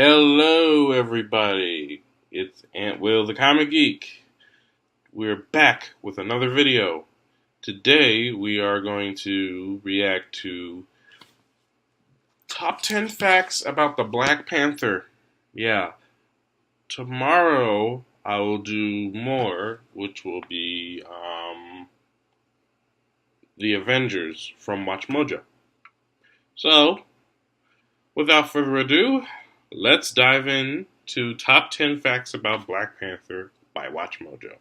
Hello, everybody. It's Aunt Will, the Comic Geek. We're back with another video. Today, we are going to react to top 10 facts about the Black Panther. Yeah. Tomorrow, I will do more, which will be the Avengers from Watchmojo. So, without further ado, let's dive in to top 10 facts about Black Panther by Watchmojo.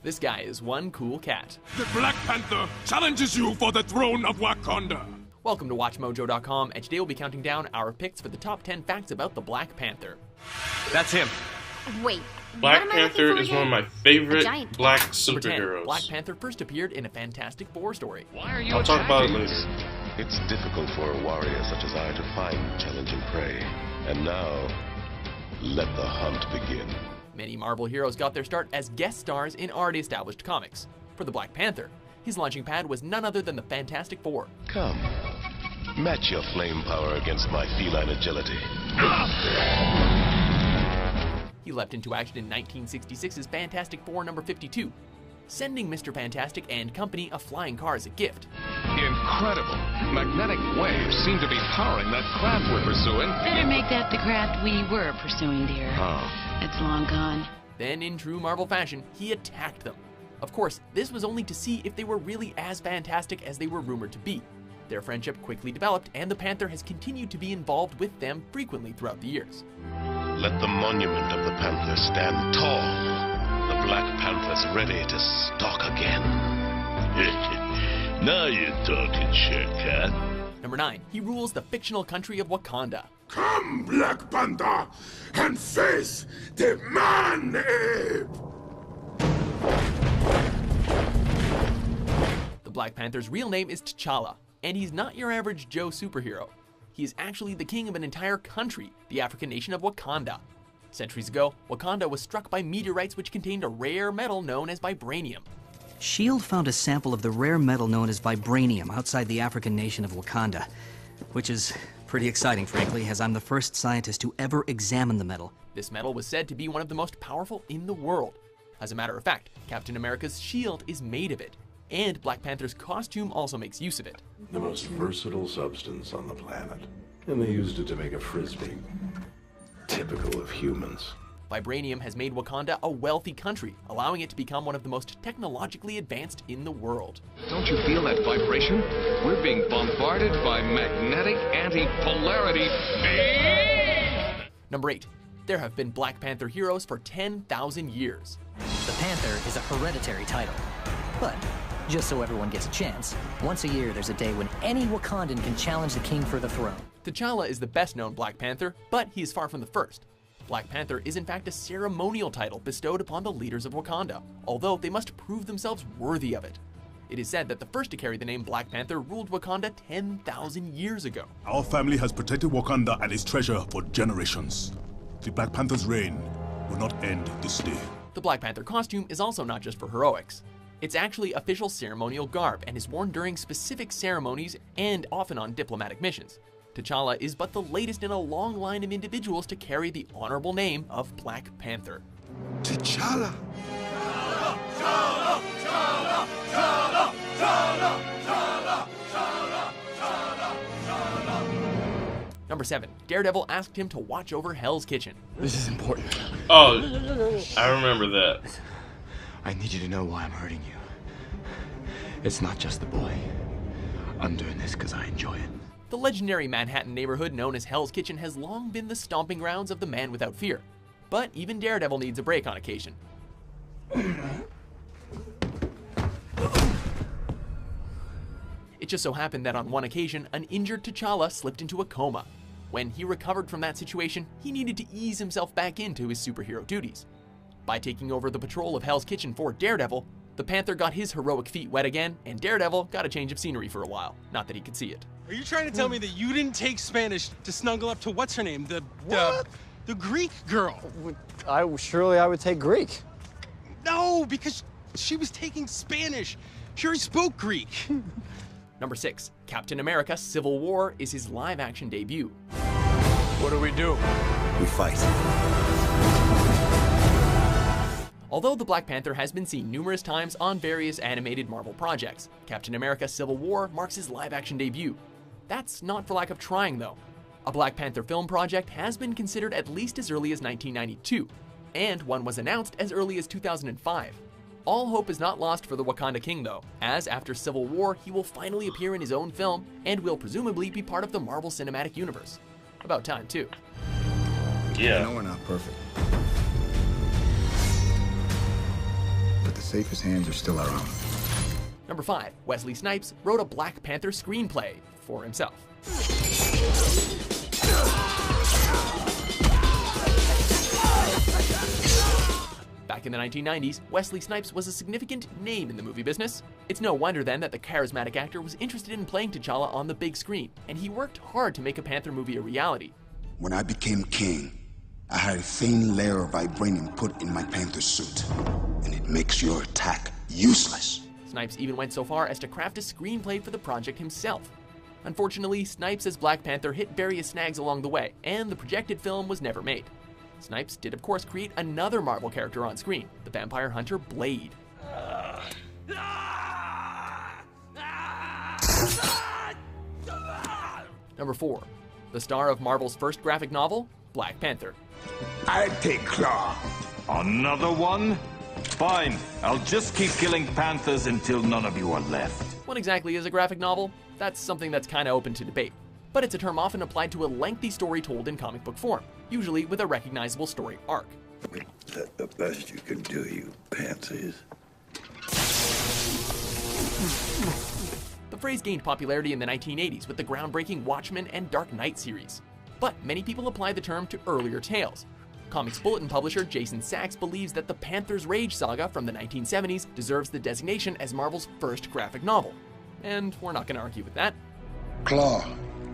This guy is one cool cat. The Black Panther challenges you for the throne of Wakanda. Welcome to Watchmojo.com, and today we'll be counting down our picks for the top 10 facts about the Black Panther. That's him. Wait, Black Panther is one of my favorite black Number 10, superheroes. Black Panther first appeared in a Fantastic Four story. Why are you I'll talk about it later. It's difficult for a warrior such as I to find challenging prey. And now, let the hunt begin. Many Marvel heroes got their start as guest stars in already established comics. For the Black Panther, his launching pad was none other than the Fantastic Four. Come, match your flame power against my feline agility. He leapt into action in 1966's Fantastic Four number 52, sending Mr. Fantastic and company a flying car as a gift. Incredible. Magnetic waves seem to be powering that craft we're pursuing. Better make that the craft we were pursuing, dear. Oh. It's long gone. Then, in true Marvel fashion, he attacked them. Of course, this was only to see if they were really as fantastic as they were rumored to be. Their friendship quickly developed, and the Panther has continued to be involved with them frequently throughout the years. Let the monument of the Panther stand tall. The Black Panther's ready to stalk again. Now you're talking, Cat. Number 9. He rules the fictional country of Wakanda. Come, Black Panther, and face the man-ape! The Black Panther's real name is T'Challa, and he's not your average Joe superhero. He is actually the king of an entire country, the African nation of Wakanda. Centuries ago, Wakanda was struck by meteorites which contained a rare metal known as vibranium. S.H.I.E.L.D. found a sample of the rare metal known as vibranium outside the African nation of Wakanda, which is pretty exciting, frankly, as I'm the first scientist to ever examine the metal. This metal was said to be one of the most powerful in the world. As a matter of fact, Captain America's shield is made of it, and Black Panther's costume also makes use of it. The most versatile substance on the planet, and they used it to make a frisbee. Typical of humans. Vibranium has made Wakanda a wealthy country, allowing it to become one of the most technologically advanced in the world. Don't you feel that vibration? We're being bombarded by magnetic anti-polarity beams! Number 8. There have been Black Panther heroes for 10,000 years. The Panther is a hereditary title. But, just so everyone gets a chance, once a year there's a day when any Wakandan can challenge the king for the throne. T'Challa is the best known Black Panther, but he is far from the first. Black Panther is in fact a ceremonial title bestowed upon the leaders of Wakanda, although they must prove themselves worthy of it. It is said that the first to carry the name Black Panther ruled Wakanda 10,000 years ago. Our family has protected Wakanda and its treasure for generations. The Black Panther's reign will not end this day. The Black Panther costume is also not just for heroics. It's actually official ceremonial garb and is worn during specific ceremonies and often on diplomatic missions. T'Challa is but the latest in a long line of individuals to carry the honorable name of Black Panther. T'Challa! Number 7. Daredevil asked him to watch over Hell's Kitchen. This is important. Oh, I remember that. I need you to know why I'm hurting you. It's not just the boy. I'm doing this because I enjoy it. The legendary Manhattan neighborhood known as Hell's Kitchen has long been the stomping grounds of the Man Without Fear. But even Daredevil needs a break on occasion. It just so happened that on one occasion, an injured T'Challa slipped into a coma. When he recovered from that situation, he needed to ease himself back into his superhero duties. By taking over the patrol of Hell's Kitchen for Daredevil, the Panther got his heroic feet wet again, and Daredevil got a change of scenery for a while. Not that he could see it. Are you trying to tell me that you didn't take Spanish to snuggle up to what's her name? The Greek girl? Surely I would take Greek. No, because she was taking Spanish. She already spoke Greek. Number 6. Captain America: Civil War is his live-action debut. What do? We fight. Although the Black Panther has been seen numerous times on various animated Marvel projects, Captain America: Civil War marks his live-action debut. That's not for lack of trying, though. A Black Panther film project has been considered at least as early as 1992, and one was announced as early as 2005. All hope is not lost for the Wakanda King, though, as after Civil War, he will finally appear in his own film and will presumably be part of the Marvel Cinematic Universe. About time, too. Yeah. I know we're not perfect. But the safest hands are still our own. Number 5. Wesley Snipes wrote a Black Panther screenplay for himself. Back in the 1990s, Wesley Snipes was a significant name in the movie business. It's no wonder then that the charismatic actor was interested in playing T'Challa on the big screen, and he worked hard to make a Panther movie a reality. When I became king, I had a thin layer of vibranium put in my Panther suit, and it makes your attack useless. Snipes even went so far as to craft a screenplay for the project himself. Unfortunately, Snipes as Black Panther hit various snags along the way, and the projected film was never made. Snipes did of course create another Marvel character on screen, the vampire hunter Blade. Number 4. The star of Marvel's first graphic novel, Black Panther. I take Claw. Another one? Fine, I'll just keep killing Panthers until none of you are left. What exactly is a graphic novel? That's something that's kinda open to debate. But it's a term often applied to a lengthy story told in comic book form, usually with a recognizable story arc. Is that the best you can do, you pansies? The phrase gained popularity in the 1980s with the groundbreaking Watchmen and Dark Knight series. But many people apply the term to earlier tales. Comics Bulletin publisher Jason Sachs believes that the Panther's Rage saga from the 1970s deserves the designation as Marvel's first graphic novel. And we're not going to argue with that. Claw,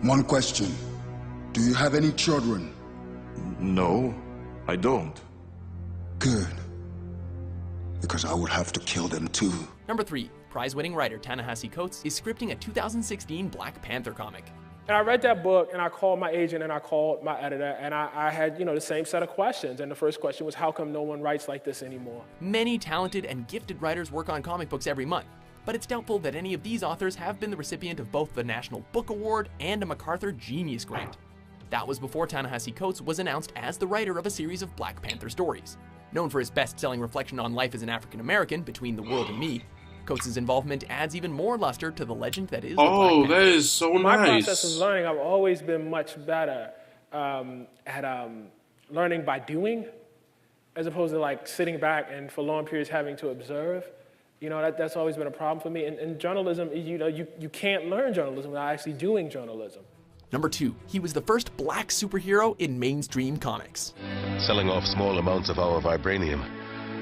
one question. Do you have any children? No, I don't. Good. Because I would have to kill them too. Number 3. Prize-winning writer Ta-Nehisi Coates is scripting a 2016 Black Panther comic. And I read that book, and I called my agent, and I called my editor, and I had, the same set of questions. And the first question was, how come no one writes like this anymore? Many talented and gifted writers work on comic books every month, but it's doubtful that any of these authors have been the recipient of both the National Book Award and a MacArthur Genius Grant. That was before Ta-Nehisi Coates was announced as the writer of a series of Black Panther stories. Known for his best-selling reflection on life as an African American, Between the World and Me, Coates' involvement adds even more luster to the legend that is the Black Panther. That is so nice. My process of learning, I've always been much better at learning by doing, as opposed to like sitting back and for long periods having to observe. That's always been a problem for me. And journalism, you can't learn journalism without actually doing journalism. Number 2, he was the first black superhero in mainstream comics. Selling off small amounts of our vibranium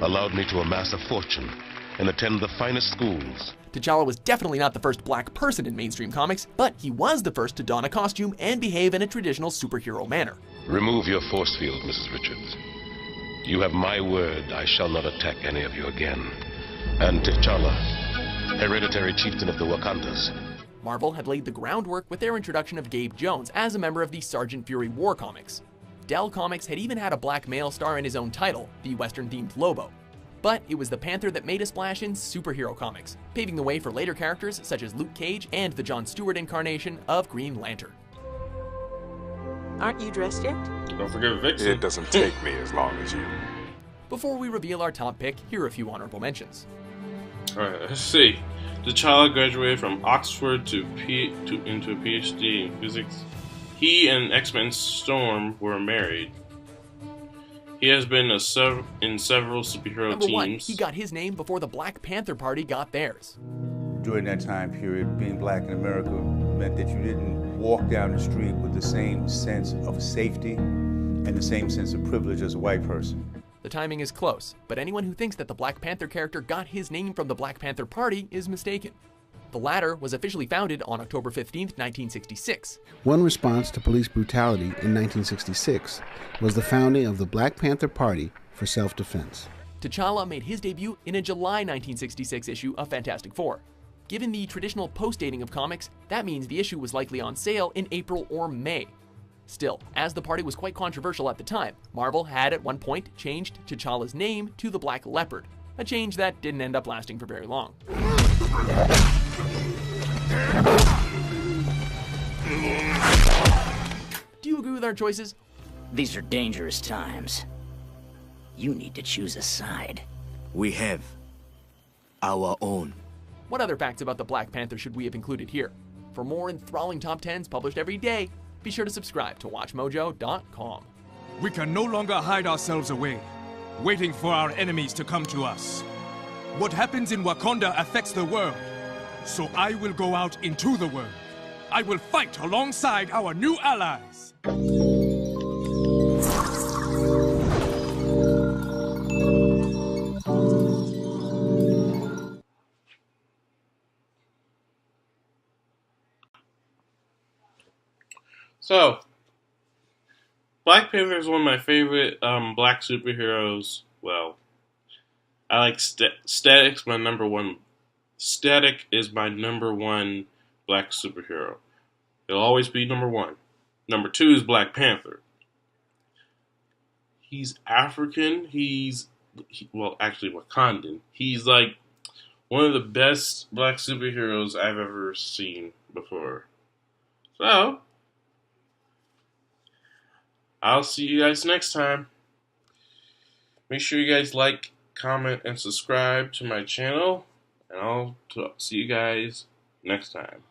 allowed me to amass a fortune and attend the finest schools. T'Challa was definitely not the first black person in mainstream comics, but he was the first to don a costume and behave in a traditional superhero manner. Remove your force field, Mrs. Richards. You have my word I shall not attack any of you again. And T'Challa, hereditary chieftain of the Wakandas. Marvel had laid the groundwork with their introduction of Gabe Jones as a member of the Sergeant Fury War comics. Dell Comics had even had a black male star in his own title, the Western-themed Lobo. But it was the Panther that made a splash in superhero comics, paving the way for later characters such as Luke Cage and the Jon Stewart incarnation of Green Lantern. Aren't you dressed yet? Don't forget Vixen. It doesn't take me as long as you. Before we reveal our top pick, here are a few honorable mentions. Alright, let's see. T'Challa graduated from Oxford into a PhD in physics. He and X-Men Storm were married. He has been in several superhero Number teams. 1, he got his name before the Black Panther Party got theirs. During that time period, being black in America meant that you didn't walk down the street with the same sense of safety and the same sense of privilege as a white person. The timing is close, but anyone who thinks that the Black Panther character got his name from the Black Panther Party is mistaken. The latter was officially founded on October 15, 1966. One response to police brutality in 1966 was the founding of the Black Panther Party for self-defense. T'Challa made his debut in a July 1966 issue of Fantastic Four. Given the traditional post-dating of comics, that means the issue was likely on sale in April or May. Still, as the party was quite controversial at the time, Marvel had at one point changed T'Challa's name to the Black Leopard, a change that didn't end up lasting for very long. Do you agree with our choices? These are dangerous times. You need to choose a side. We have our own. What other facts about the Black Panther should we have included here? For more enthralling top 10s published every day, be sure to subscribe to Watchmojo.com. We can no longer hide ourselves away, waiting for our enemies to come to us. What happens in Wakanda affects the world, so I will go out into the world. I will fight alongside our new allies. So, Black Panther is one of my favorite black superheroes. Well, I like Static's my number one. Static is my number one black superhero. It'll always be number one. Number two is Black Panther. He's African. Well, actually Wakandan. He's like one of the best black superheroes I've ever seen before. So, I'll see you guys next time. Make sure you guys like, comment, and subscribe to my channel. And I'll see you guys next time.